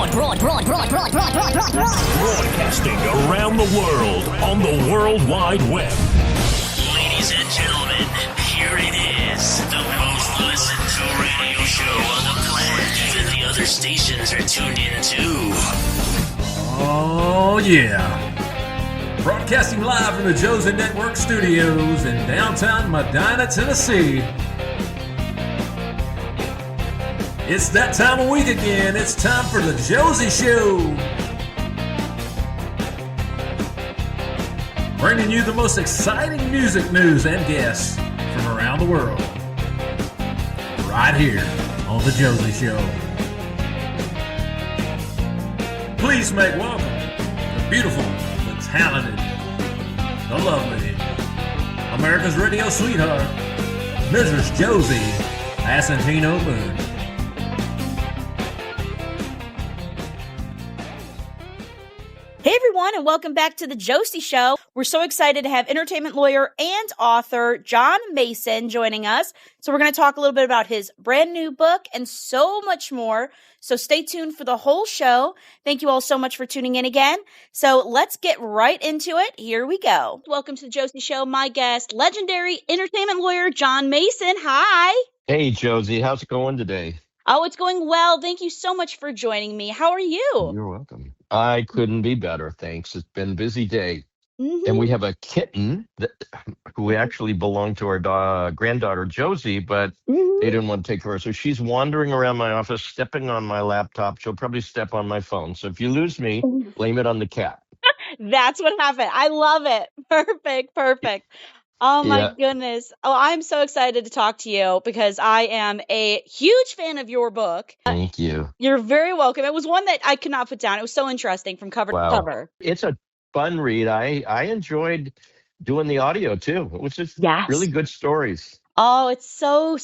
Broadcasting around the world on the World Wide Web. Ladies and gentlemen, here it is, the most listened to radio show on the planet. Even the other stations are tuned in too. Oh yeah. Broadcasting live from the Josie Network studios in downtown Medina, Tennessee. It's that time of week again. It's time for the Josie Show. Bringing you the most exciting music news and guests from around the world. Right here on the Josie Show. Please make welcome the beautiful, the talented, the lovely, America's radio sweetheart, Mrs. Josie Asantino Moon. Hey everyone, and welcome back to the Josie Show. We're so excited to have entertainment lawyer and author John Mason joining us. So we're going to talk a little bit about his brand new book and so much more. So stay tuned for the whole show. Thank you all so much for tuning in again. So let's get right into it. Here we go. Welcome to the Josie Show. My guest, legendary entertainment lawyer John Mason. Hi. Hey, Josie. How's it going today? Oh, it's going well. Thank you so much for joining me. How are you? You're welcome. I couldn't be better, thanks. It's been a busy day. Mm-hmm. And we have a kitten who actually belonged to our granddaughter, Josie, but they didn't want to take her. So she's wandering around my office, stepping on my laptop. She'll probably step on my phone. So if you lose me, blame it on the cat. That's what happened. I love it. Perfect. Oh my goodness. Oh, I'm so excited to talk to you because I am a huge fan of your book. Thank you. You're very welcome. It was one that I could not put down. It was so interesting from cover to cover. It's a fun read. I enjoyed doing the audio too. It was just really good stories. Oh, it's so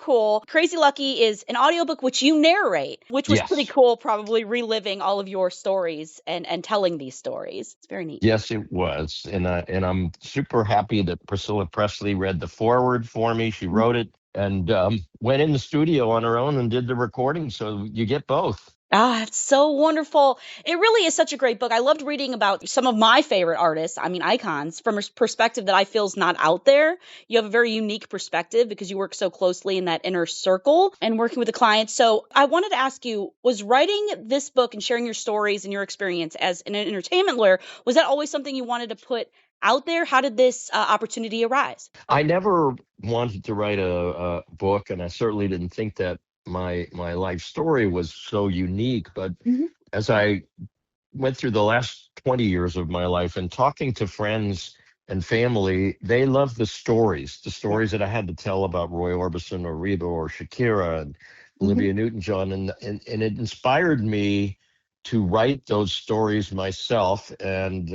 cool. Crazy Lucky is an audiobook which you narrate, which was pretty cool, probably reliving all of your stories and telling these stories. It's very neat. Yes, it was. And I'm super happy that Priscilla Presley read the foreword for me. She wrote it and went in the studio on her own and did the recording. So you get both. Ah, it's so wonderful. It really is such a great book. I loved reading about some of my favorite artists, icons, from a perspective that I feel is not out there. You have a very unique perspective because you work so closely in that inner circle and working with the clients. So I wanted to ask you, was writing this book and sharing your stories and your experience as an entertainment lawyer, was that always something you wanted to put out there? How did this opportunity arise? I never wanted to write a book, and I certainly didn't think that my life story was so unique. But as I went through the last 20 years of my life and talking to friends and family, they love the stories that I had to tell about Roy Orbison or Reba or Shakira and Olivia Newton-John. And it inspired me to write those stories myself and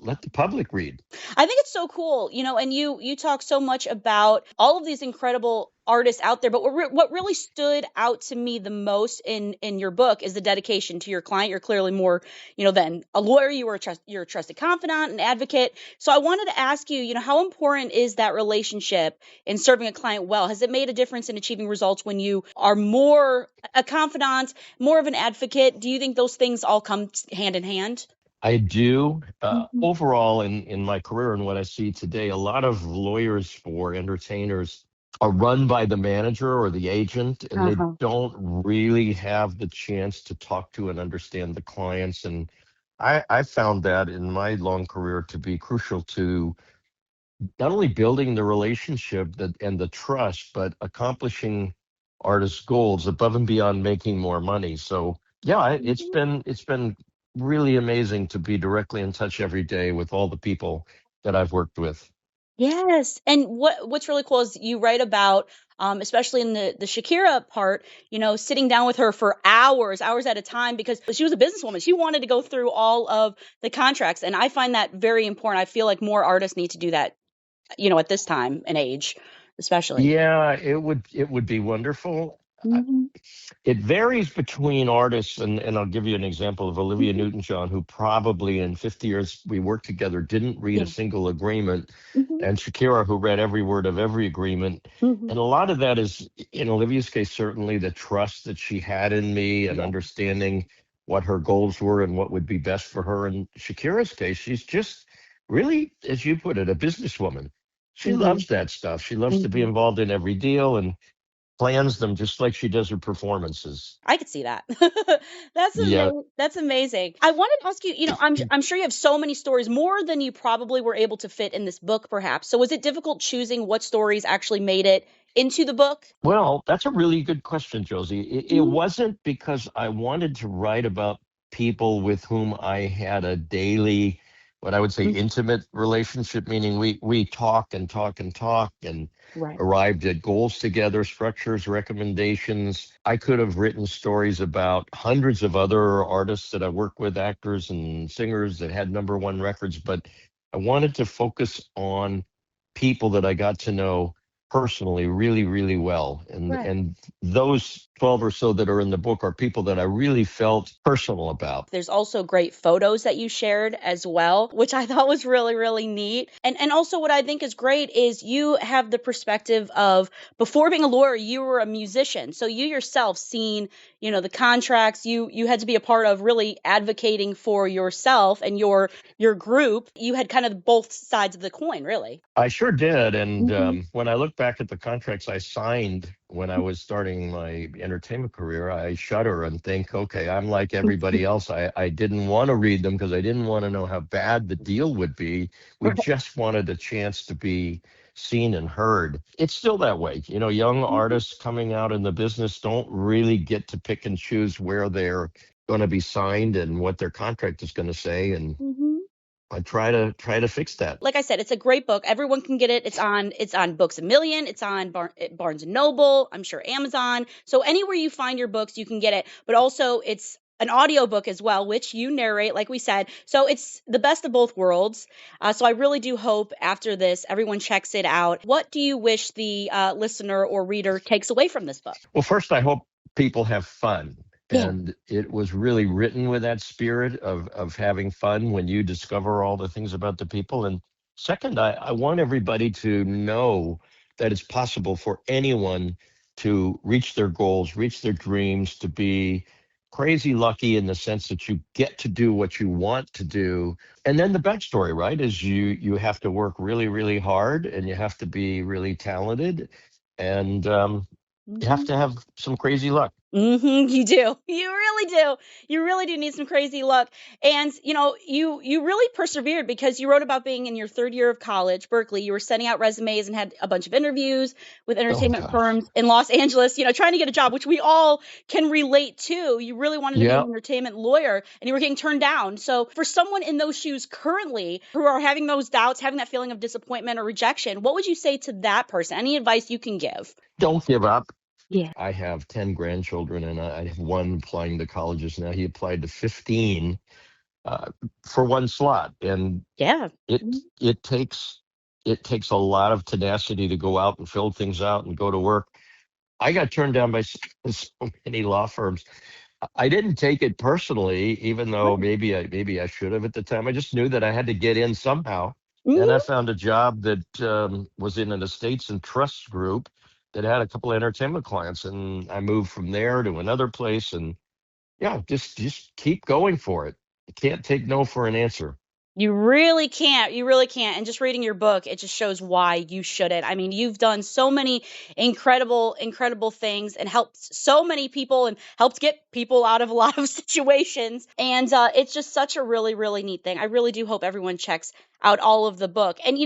let the public read. I think it's so cool, and you talk so much about all of these incredible artists out there, but what really stood out to me the most in your book is the dedication to your client. You're clearly more, than a lawyer. You're a trusted confidant, an advocate. So I wanted to ask you, how important is that relationship in serving a client well? Has it made a difference in achieving results when you are more a confidant, more of an advocate? Do you think those things all come hand in hand? I do. Overall, in my career and what I see today, a lot of lawyers for entertainers are run by the manager or the agent, and they don't really have the chance to talk to and understand the clients. And I found that in my long career to be crucial to not only building the relationship and the trust, but accomplishing artists' goals above and beyond making more money. So it's been really amazing to be directly in touch every day with all the people that I've worked with. Yes. And what's really cool is you write about, especially in the Shakira part, sitting down with her for hours at a time, because she was a businesswoman. She wanted to go through all of the contracts. And I find that very important. I feel like more artists need to do that, at this time and age, especially. Yeah, it would be wonderful. It varies between artists, and I'll give you an example of Olivia Newton-John, who probably in 50 years we worked together didn't read a single agreement, and Shakira, who read every word of every agreement. And a lot of that is, in Olivia's case, certainly the trust that she had in me and understanding what her goals were and what would be best for her. In Shakira's case, she's just really, as you put it, a businesswoman. She Hmm. loves that stuff. She loves to be Hmm. involved in every deal and plans them just like she does her performances. I could see that. Yeah. That's amazing. I wanted to ask you, I'm sure you have so many stories, more than you probably were able to fit in this book, perhaps. So was it difficult choosing what stories actually made it into the book? Well, that's a really good question, Josie. It Mhm. wasn't because I wanted to write about people with whom I had a daily, what I would say, Mm. intimate relationship, meaning we talk and talk and talk and Right. arrived at goals together, structures, recommendations. I could have written stories about hundreds of other artists that I work with, actors and singers that had number one records, but I wanted to focus on people that I got to know personally really, really well. Right. And those 12 or so that are in the book are people that I really felt personal about. There's also great photos that you shared as well, which I thought was really, really neat. And also what I think is great is you have the perspective of, before being a lawyer, you were a musician. So you yourself seen, the contracts you had to be a part of, really advocating for yourself and your group. You had kind of both sides of the coin, really. I sure did. And Hmm. when I look back at the contracts I signed when I was starting my entertainment career, I shudder and think, okay, I'm like everybody else. I didn't want to read them because I didn't want to know how bad the deal would be. We Right. just wanted a chance to be seen and heard. It's still that way. Young artists coming out in the business don't really get to pick and choose where they're going to be signed and what their contract is going to say. And Hmm. I try to fix that. Like I said, it's a great book. Everyone can get it. It's on Books a Million. It's on Barnes and Noble. I'm sure Amazon. So anywhere you find your books, you can get it. But also, it's an audiobook as well, which you narrate, like we said. So it's the best of both worlds. So I really do hope after this, everyone checks it out. What do you wish the listener or reader takes away from this book? Well, first, I hope people have fun. Yeah. And it was really written with that spirit of having fun when you discover all the things about the people. And second, I want everybody to know that it's possible for anyone to reach their goals, reach their dreams, to be crazy lucky in the sense that you get to do what you want to do. And then the backstory, right, is you have to work really, really hard and you have to be really talented. And you have Mhm. to have some crazy luck. You do. You really do. You really do need some crazy luck. And you really persevered, because you wrote about being in your third year of college, Berkeley. You were sending out resumes and had a bunch of interviews with Oh entertainment gosh. firms in Los Angeles, trying to get a job, which we all can relate to. You really wanted to be Yeah. an entertainment lawyer and you were getting turned down. So for someone in those shoes currently who are having those doubts, having that feeling of disappointment or rejection, what would you say to that person? Any advice you can give? Don't give up. Yeah. I have 10 grandchildren and I have one applying to colleges now. He applied to 15 uh, for one slot. And Yeah. it takes a lot of tenacity to go out and fill things out and go to work. I got turned down by so many law firms. I didn't take it personally, even though Right. maybe I should have at the time. I just knew that I had to get in somehow, and I Mhm. found a job that was in an estates and trusts group that had a couple of entertainment clients, and I moved from there to another place, and yeah, just keep going for it. You can't take no for an answer. You really can't. You really can't. And just reading your book, it just shows why you shouldn't. I mean, you've done so many incredible, incredible things and helped so many people and helped get people out of a lot of situations. And it's just such a really, really neat thing. I really do hope everyone checks out all of the book. And,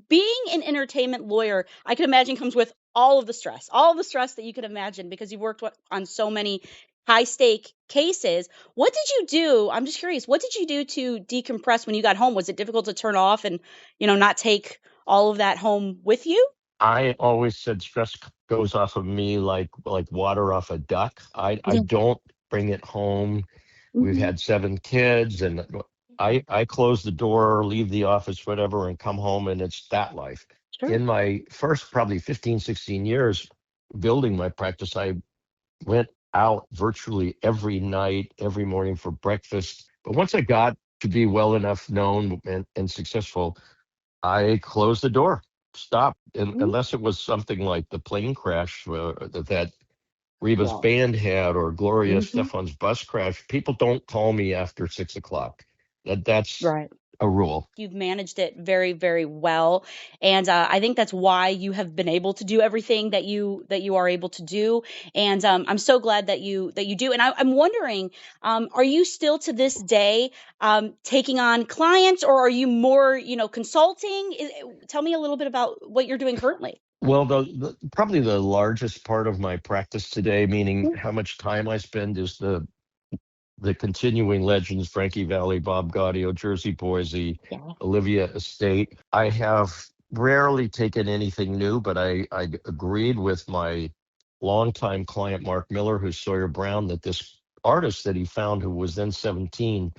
being an entertainment lawyer, I can imagine comes with all the stress that you could imagine, because you've worked on so many high stake cases. What did you do? I'm just curious. What did you do to decompress when you got home? Was it difficult to turn off and, not take all of that home with you? I always said stress goes off of me like water off a duck. I Yeah. don't bring it home. We've Hmm. had 7 kids, and I close the door, leave the office, whatever, and come home, and it's that life. Sure. In my first probably 15, 16 years building my practice, I went out virtually every night, every morning for breakfast. But once I got to be well enough known and successful, I closed the door, stopped, Mhm. unless it was something like the plane crash that Reba's Yeah. band had or Gloria Hmm. Stefan's bus crash, people don't call me after 6 o'clock. That's Right. a rule. You've managed it very, very well, and I think that's why you have been able to do everything that you are able to do. And I'm so glad that you do. And I'm wondering, are you still to this day taking on clients, or are you more, consulting? Tell me a little bit about what you're doing currently. Well, probably the largest part of my practice today, meaning Mm. how much time I spend, is the continuing legends: Frankie Valli, Bob Gaudio, Jersey Boys, the Yeah. Olivia Estate. I have rarely taken anything new, but I agreed with my longtime client Mark Miller, who's Sawyer Brown, that this artist that he found, who was then 17,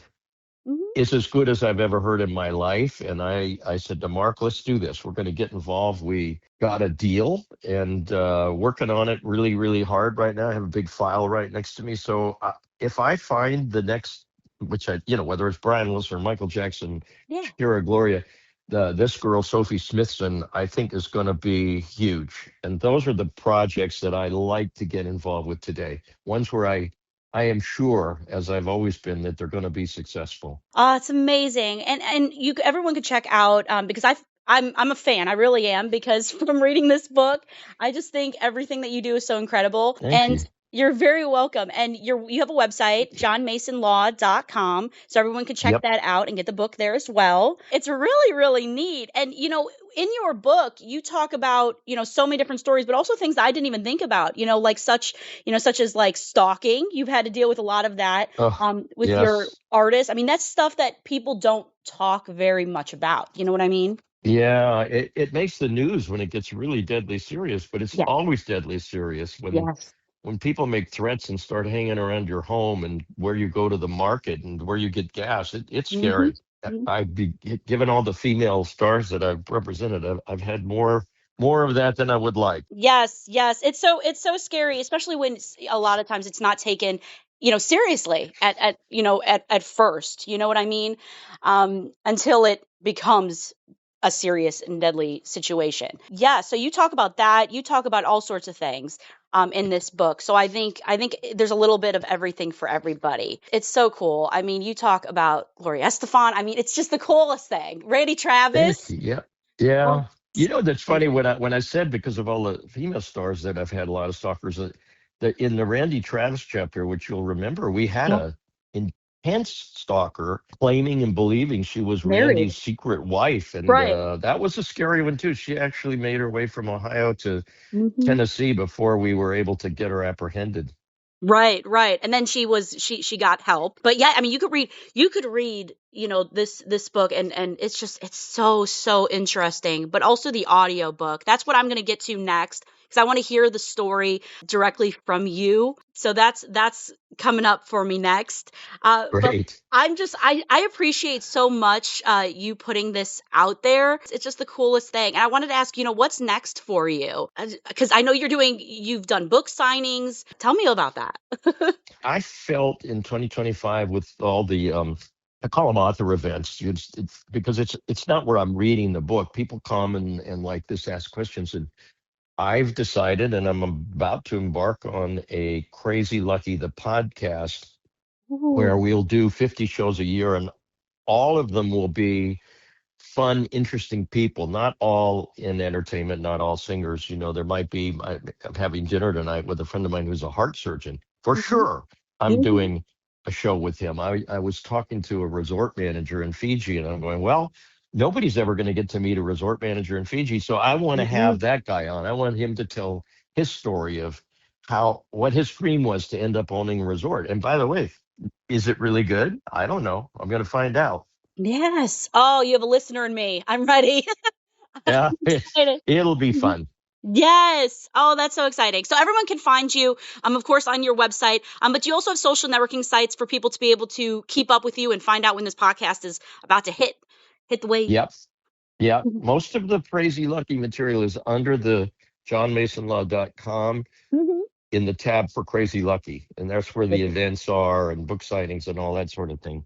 Hmm. is as good as I've ever heard in my life. And I said to Mark, let's do this. We're going to get involved. We got a deal and working on it really, really hard right now. I have a big file right next to me. So if I find the next, which whether it's Brian Wilson or Michael Jackson, Yeah. Shakira, Gloria, this girl, Sophie Smithson, I think is going to be huge. And those are the projects that I like to get involved with today. Ones where I am sure, as I've always been, that they're going to be successful. It's amazing, and everyone could check out because I'm a fan. I really am, because from reading this book, I just think everything that you do is so incredible. Thank And you. you're very welcome. And you have a website, johnmasonlaw.com, so everyone can check Yep. that out and get the book there as well. It's really, really neat. And in your book, you talk about, so many different stories, but also things that I didn't even think about, like such as like stalking. You've had to deal with a lot of that Oh, with your yes. artists. I mean, that's stuff that people don't talk very much about. You know what I mean? Yeah, it makes the news when it gets really deadly serious, but it's Yeah. always deadly serious Yes. when people make threats and start hanging around your home and where you go to the market and where you get gas. It's Hmm. scary. I've be given all the female stars that I've represented. I've had more of that than I would like. Yes, yes. It's so scary, especially when a lot of times it's not taken, seriously at first. You know what I mean? Until it becomes a serious and deadly situation. Yeah. So you talk about that. You talk about all sorts of things in this book. So I think there's a little bit of everything for everybody. It's so cool. I mean, you talk about Gloria Estefan. I mean, it's just the coolest thing. Randy Thank Travis. you. Yeah. Oh, Yeah. it's That's funny amazing. when I said, because of all the female stars that I've had a lot of stalkers, that in the Randy Travis chapter, which you'll remember, we had Yeah. a intense stalker claiming and believing she was Married. Randy's secret wife, and Right. that was a scary one too. She actually made her way from Ohio to Hmm. Tennessee before we were able to get her apprehended. Right, right. And then she got help. But yeah, I mean you could read, this book, and it's so interesting, but also the audio book. That's what I'm going to get to next, because I want to hear the story directly from you. So that's coming up for me next. But Great. I appreciate so much you putting this out there. It's just the coolest thing. And I wanted to ask, what's next for you? Because I know you've done book signings. Tell me about that. I felt in 2025 with all the I call them author events. It's because it's not where I'm reading the book. People come and like this ask questions, and I've decided, and I'm about to embark on a Crazy Lucky the podcast, where Ooh. we'll do 50 shows a year, and all of them will be fun, interesting people, not all in entertainment, not all singers. There might be, I'm having dinner tonight with a friend of mine who's a heart surgeon. For Mhm. sure, I'm Mhm. doing a show with him. I was talking to a resort manager in Fiji, and I'm going, well, nobody's ever going to get to meet a resort manager in Fiji. So I want to Mhm. have that guy on. I want him to tell his story of what his dream was to end up owning a resort. And by the way, is it really good? I don't know. I'm going to find out. Yes. Oh, you have a listener in me. I'm ready. I'm Yeah, excited. it'll be Mhm. fun. Yes. Oh, that's so exciting. So everyone can find you, of course, on your website. But you also have social networking sites for people to be able to keep up with you and find out when this podcast is about to hit the wave. Yep. Yeah. Mhm. Most of the Crazy Lucky material is under the johnmasonlaw.com Mhm. in the tab for Crazy Lucky. And that's where the events are and book signings and all that sort of thing.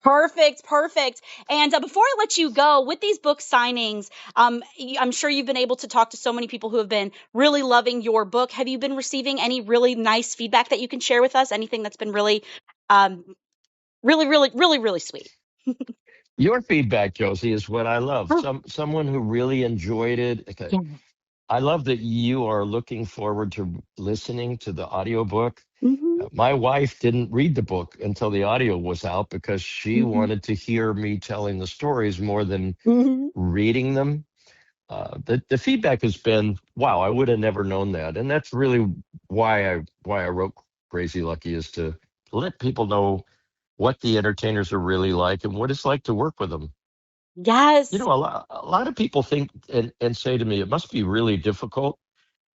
Perfect, perfect. And before I let you go, with these book signings, I'm sure you've been able to talk to so many people who have been really loving your book. Have you been receiving any really nice feedback that you can share with us? Anything that's been really, um, really sweet? Your feedback, Josie, is what I love. Oh, Someone who really enjoyed it. Okay. yeah. I love that you are looking forward to listening to the audiobook. Hmm. My wife didn't read the book until the audio was out because she Hmm. wanted to hear me telling the stories more than Hmm. reading them. The feedback has been, wow, I would have never known that, and that's really why I wrote Crazy Lucky, is to let people know what the entertainers are really like and what it's like to work with them. You Yes. know, a lot of people think and say to me, it must be really difficult.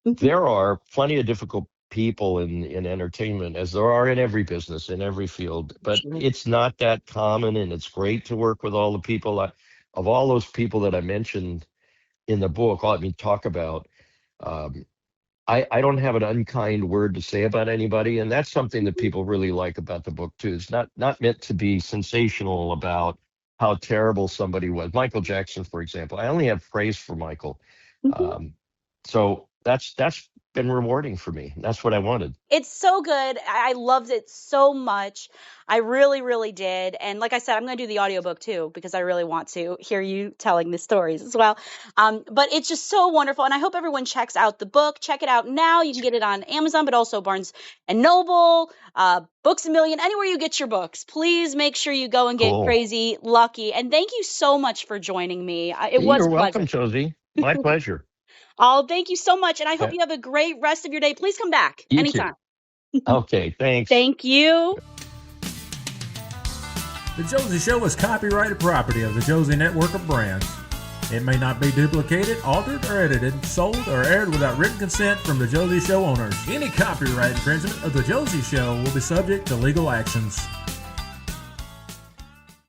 Hmm. There are plenty of difficult people in entertainment, as there are in every business, in every field, but Sure. it's not that common, and it's great to work with all the people. Of all those people that I mentioned in the book, I mean, talk about. Um, I don't have an unkind word to say about anybody, and that's something that people really like about the book too. It's not meant to be sensational about how terrible somebody was. Michael Jackson, for example, I only have praise for Michael, Hmm. um, so that's been rewarding for me. That's what I wanted. It's so good. I loved it so much. I really did. And like I said, I'm going to do the audiobook too because I really want to hear you telling the stories as well. But it's just so wonderful. And I hope everyone checks out the book. Check it out now. You can get it on Amazon, but also Barnes and Noble, Books a Million, anywhere you get your books. Please make sure you go and get Cool. Crazy Lucky. And thank you so much for joining me. It was You're a pleasure. welcome, Josie. My pleasure. Oh, thank you so much. And I hope Yeah, you have a great rest of your day. Please come back you too. anytime. Okay, thanks. Thank you. The Josie Show is copyrighted property of the Josie Network of Brands. It may not be duplicated, altered, or edited, sold, or aired without written consent from the Josie Show owners. Any copyright infringement of the Josie Show will be subject to legal actions.